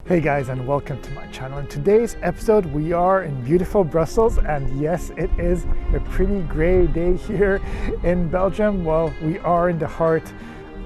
Hey guys, and welcome to my channel. In today's episode we are in beautiful Brussels, and yes, it is a pretty gray day here in Belgium. Well, we are in the heart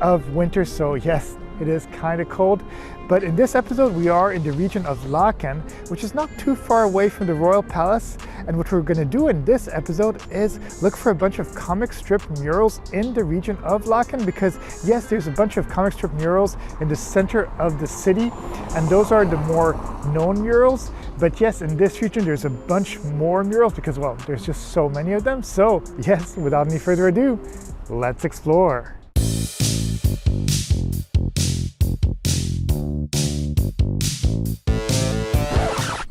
of winter, so yes, it is kind of cold. But in this episode we are in the region of LAEKEN, which is not too far away from the Royal Palace. And what we're going to do in this episode is look for a bunch of comic strip murals in the region of LAEKEN, because yes, there's a bunch of comic strip murals in the center of the city, and those are the more known murals. But yes, in this region there's a bunch more murals because, well, there's just so many of them. So yes, without any further ado, let's explore.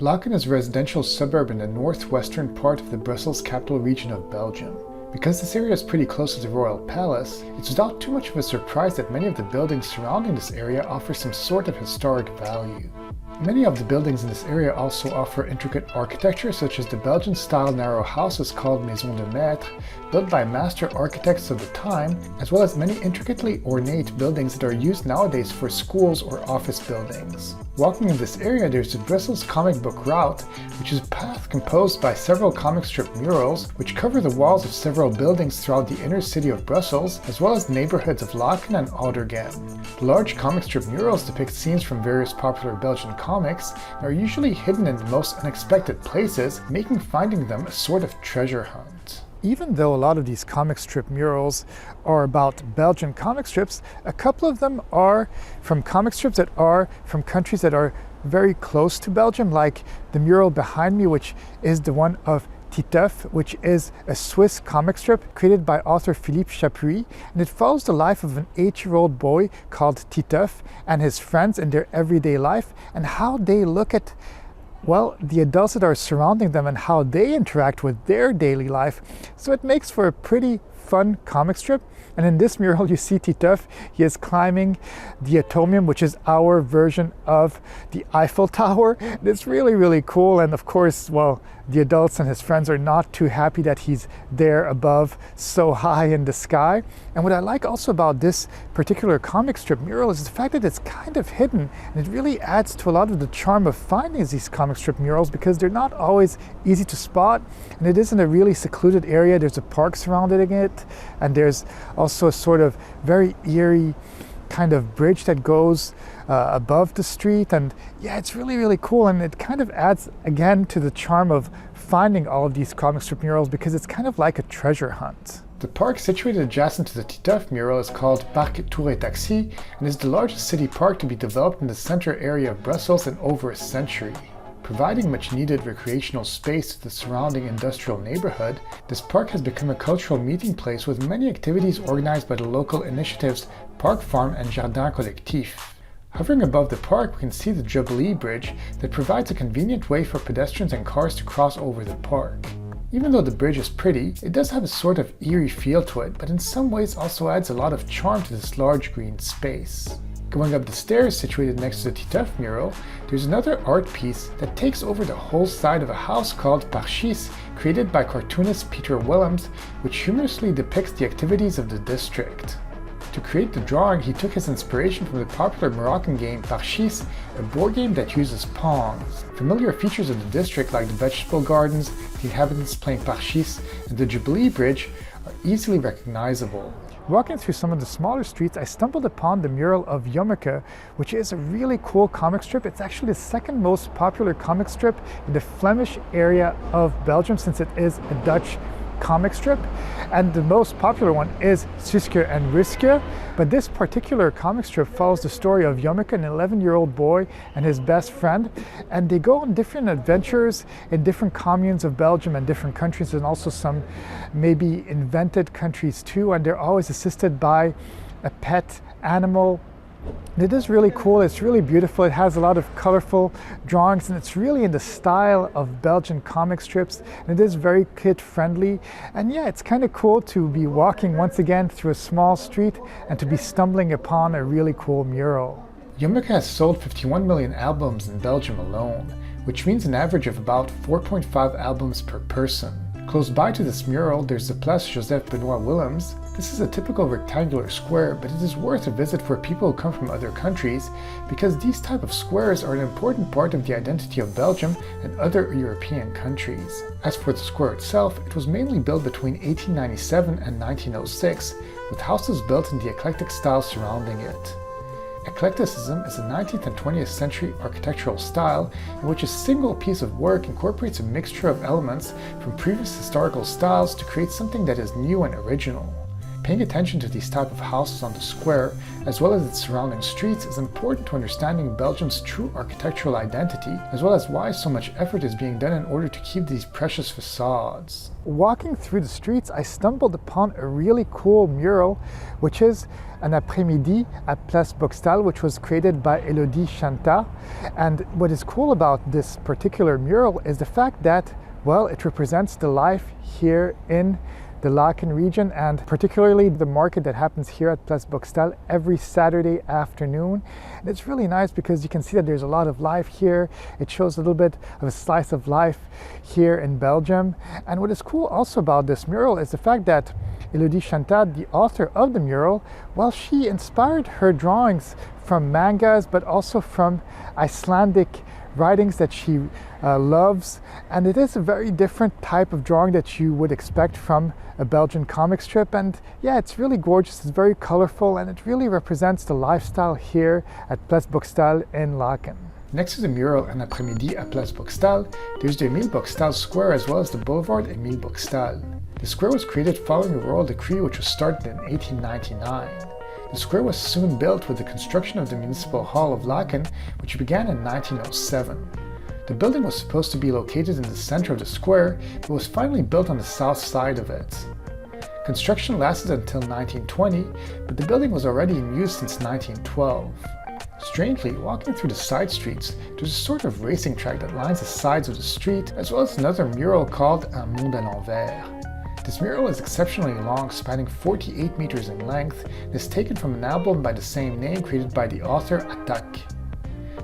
LAEKEN is a residential suburb in the northwestern part of the Brussels capital region of Belgium. Because this area is pretty close to the Royal Palace, it's without too much of a surprise that many of the buildings surrounding this area offer some sort of historic value. Many of the buildings in this area also offer intricate architecture, such as the Belgian-style narrow houses called Maisons de Maître, built by master architects of the time, as well as many intricately ornate buildings that are used nowadays for schools or office buildings. Walking in this area, there's the Brussels comic book route, which is a path composed by several comic strip murals, which cover the walls of several buildings throughout the inner city of Brussels, as well as the neighborhoods of Laeken and Oudergem. The large comic strip murals depict scenes from various popular Belgian comics and are usually hidden in the most unexpected places, making finding them a sort of treasure hunt. Even though a lot of these comic strip murals are about Belgian comic strips, a couple of them are from comic strips that are from countries that are very close to Belgium, like the mural behind me, which is the one of Titeuf, which is a Swiss comic strip created by author Philippe Chapuis, and it follows the life of an 8-year-old boy called Titeuf and his friends in their everyday life, and how they look at, well, the adults that are surrounding them and how they interact with their daily life. So it makes for a pretty fun comic strip. And in this mural you see Titeuf. He is climbing the atomium, which is our version of the Eiffel Tower. And it's really cool, and of course, well, the adults and his friends are not too happy that he's there above so high in the sky. And what I like also about this particular comic strip mural is the fact that it's kind of hidden, and it really adds to a lot of the charm of finding these comic strip murals, because they're not always easy to spot, and it is in a really secluded area. There's a park surrounding it, and there's also a sort of very eerie kind of bridge that goes above the street, and yeah, it's really cool, and it kind of adds again to the charm of finding all of these comic strip murals, because it's kind of like a treasure hunt. The park situated adjacent to the Titeuf mural is called Parc Tour et Taxi, and is the largest city park to be developed in the center area of Brussels in over a century. Providing much needed recreational space to the surrounding industrial neighborhood, this park has become a cultural meeting place with many activities organized by the local initiatives Park Farm and Jardin Collectif. Hovering above the park, we can see the Jubilee Bridge that provides a convenient way for pedestrians and cars to cross over the park. Even though the bridge is pretty, it does have a sort of eerie feel to it, but in some ways also adds a lot of charm to this large green space. Going up the stairs situated next to the Titeuf mural, there's another art piece that takes over the whole side of a house called Parchis, created by cartoonist Peter Willems, which humorously depicts the activities of the district. To create the drawing, he took his inspiration from the popular Moroccan game Parchis, a board game that uses pawns. Familiar features of the district, like the vegetable gardens, the inhabitants playing Parchis, and the Jubilee Bridge, are easily recognizable. Walking through some of the smaller streets, I stumbled upon the mural of Jommeke, which is a really cool comic strip. It's actually the second most popular comic strip in the Flemish area of Belgium, since it is a Dutch comic strip, and the most popular one is Suske and Ruske. But this particular comic strip follows the story of Jommeke, an 11-year-old boy, and his best friend, and they go on different adventures in different communes of Belgium and different countries, and also some maybe invented countries too, and they're always assisted by a pet animal. It is really cool, it's really beautiful, it has a lot of colorful drawings, and it's really in the style of Belgian comic strips, and it is very kid friendly. And yeah, it's kind of cool to be walking once again through a small street and to be stumbling upon a really cool mural. Jommeke has sold 51 million albums in Belgium alone, which means an average of about 4.5 albums per person. Close by to this mural, there's the Place Joseph Benoit Willems, This is a typical rectangular square, but it is worth a visit for people who come from other countries because these type of squares are an important part of the identity of Belgium and other European countries. As for the square itself, it was mainly built between 1897 and 1906, with houses built in the eclectic style surrounding it. Eclecticism is a 19th and 20th century architectural style in which a single piece of work incorporates a mixture of elements from previous historical styles to create something that is new and original. Paying attention to these type of houses on the square, as well as its surrounding streets, is important to understanding Belgium's true architectural identity, as well as why so much effort is being done in order to keep these precious facades. Walking through the streets, I stumbled upon a really cool mural, which is an après-midi at Place Boxtal, which was created by Elodie Chanta. And what is cool about this particular mural is the fact that, well, it represents the life here in the LAEKEN region, and particularly the market that happens here at Place Boxtal every Saturday afternoon. And it's really nice because you can see that there's a lot of life here. It shows a little bit of a slice of life here in Belgium. And what is cool also about this mural is the fact that Elodie Chanta, the author of the mural, well, she inspired her drawings from mangas, but also from Icelandic writings that she loves, and it is a very different type of drawing that you would expect from a Belgian comic strip. And yeah, it's really gorgeous, it's very colorful, and it really represents the lifestyle here at Place Boxtal in LAEKEN. Next to the mural Un après-midi at Place Boxtal, there's the Émile Boxtal Square as well as the Boulevard Émile Boxtal. The square was created following a royal decree which was started in 1899. The square was soon built with the construction of the Municipal Hall of LAEKEN, which began in 1907. The building was supposed to be located in the center of the square, but was finally built on the south side of it. Construction lasted until 1920, but the building was already in use since 1912. Strangely, walking through the side streets, there's a sort of racing track that lines the sides of the street, as well as another mural called Un Monde à l'envers. This mural is exceptionally long, spanning 48 meters in length, and is taken from an album by the same name created by the author Attaque.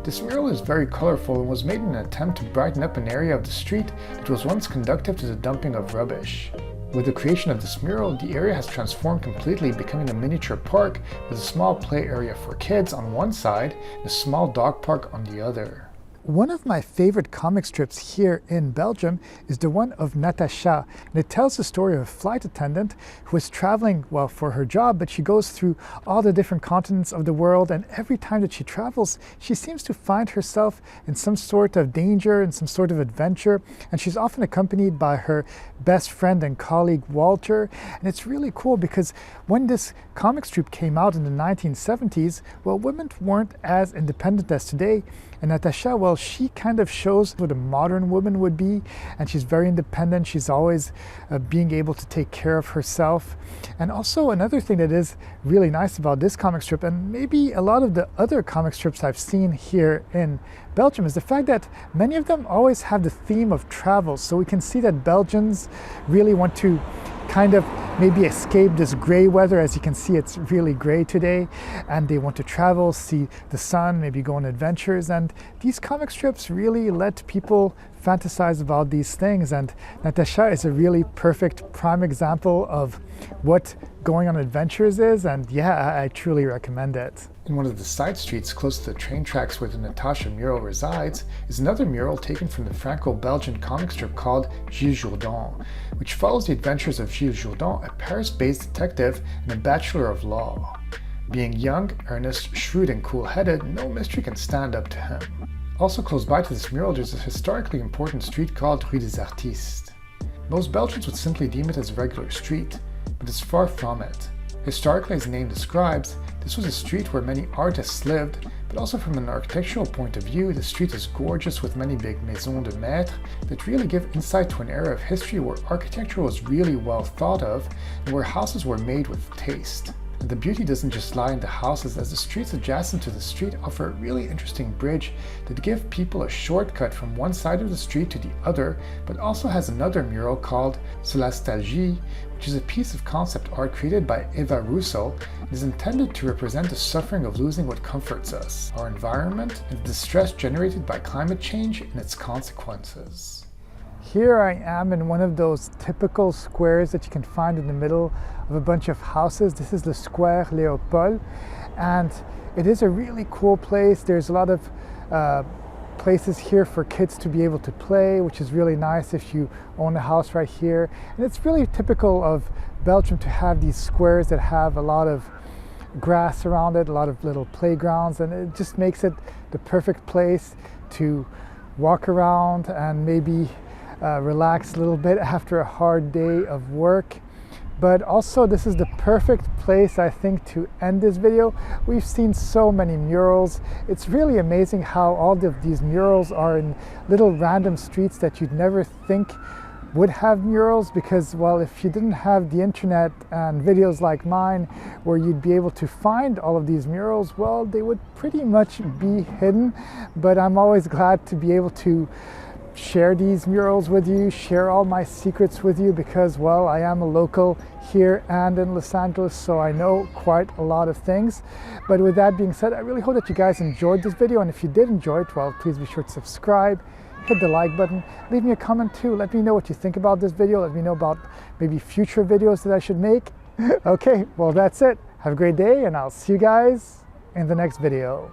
This mural is very colorful and was made in an attempt to brighten up an area of the street that was once conducive to the dumping of rubbish. With the creation of this mural, the area has transformed completely, becoming a miniature park with a small play area for kids on one side and a small dog park on the other. One of my favorite comic strips here in Belgium is the one of Natasha, and it tells the story of a flight attendant who is traveling, well, for her job, but she goes through all the different continents of the world, and every time that she travels, she seems to find herself in some sort of danger and some sort of adventure, and she's often accompanied by her best friend and colleague Walter. And it's really cool because when this comic strip came out in the 1970s, well, women weren't as independent as today. And Natasha, well, she kind of shows what a modern woman would be, and she's very independent. She's always being able to take care of herself. And also another thing that is really nice about this comic strip, and maybe a lot of the other comic strips I've seen here in Belgium, is the fact that many of them always have the theme of travel. So we can see that Belgians really want to kind of maybe escape this gray weather. As you can see, it's really gray today, and they want to travel, see the sun, maybe go on adventures. And these comic strips really let people fantasize about these things, and Natasha is a really perfect prime example of what going on adventures is, and yeah, I truly recommend it. In one of the side streets close to the train tracks where the Natasha mural resides is another mural taken from the Franco-Belgian comic strip called Gilles Jourdan, which follows the adventures of Gilles Jourdan, a Paris-based detective and a bachelor of law. Being young, earnest, shrewd, and cool-headed, no mystery can stand up to him. Also close by to this mural there's a historically important street called Rue des Artistes. Most Belgians would simply deem it as a regular street, but it's far from it. Historically, as the name describes, this was a street where many artists lived, but also from an architectural point of view, the street is gorgeous with many big maisons de maître that really give insight to an era of history where architecture was really well thought of and where houses were made with taste. And the beauty doesn't just lie in the houses, as the streets adjacent to the street offer a really interesting bridge that give people a shortcut from one side of the street to the other, but also has another mural called Solastalgie, which is a piece of concept art created by Eva Russo and is intended to represent the suffering of losing what comforts us, our environment, and the distress generated by climate change and its consequences. Here I am in one of those typical squares that you can find in the middle of a bunch of houses. This is the Square Léopold, and it is a really cool place. There's a lot of places here for kids to be able to play, which is really nice if you own a house right here. And it's really typical of Belgium to have these squares that have a lot of grass around it, a lot of little playgrounds, and it just makes it the perfect place to walk around and maybe relax a little bit after a hard day of work. But also this is the perfect place, I think, to end this video. We've seen so many murals. It's really amazing how all of these murals are in little random streets that you'd never think would have murals, because, well, if you didn't have the internet and videos like mine where you'd be able to find all of these murals, well, they would pretty much be hidden. But I'm always glad to be able to share these murals with you, share all my secrets with you, because, well, I am a local here and in Los Angeles, so I know quite a lot of things. But with that being said, I really hope that you guys enjoyed this video, and if you did enjoy it, well, please be sure to subscribe, hit the like button, leave me a comment too, let me know what you think about this video, let me know about maybe future videos that I should make. Okay, well, that's it. Have a great day, and I'll see you guys in the next video.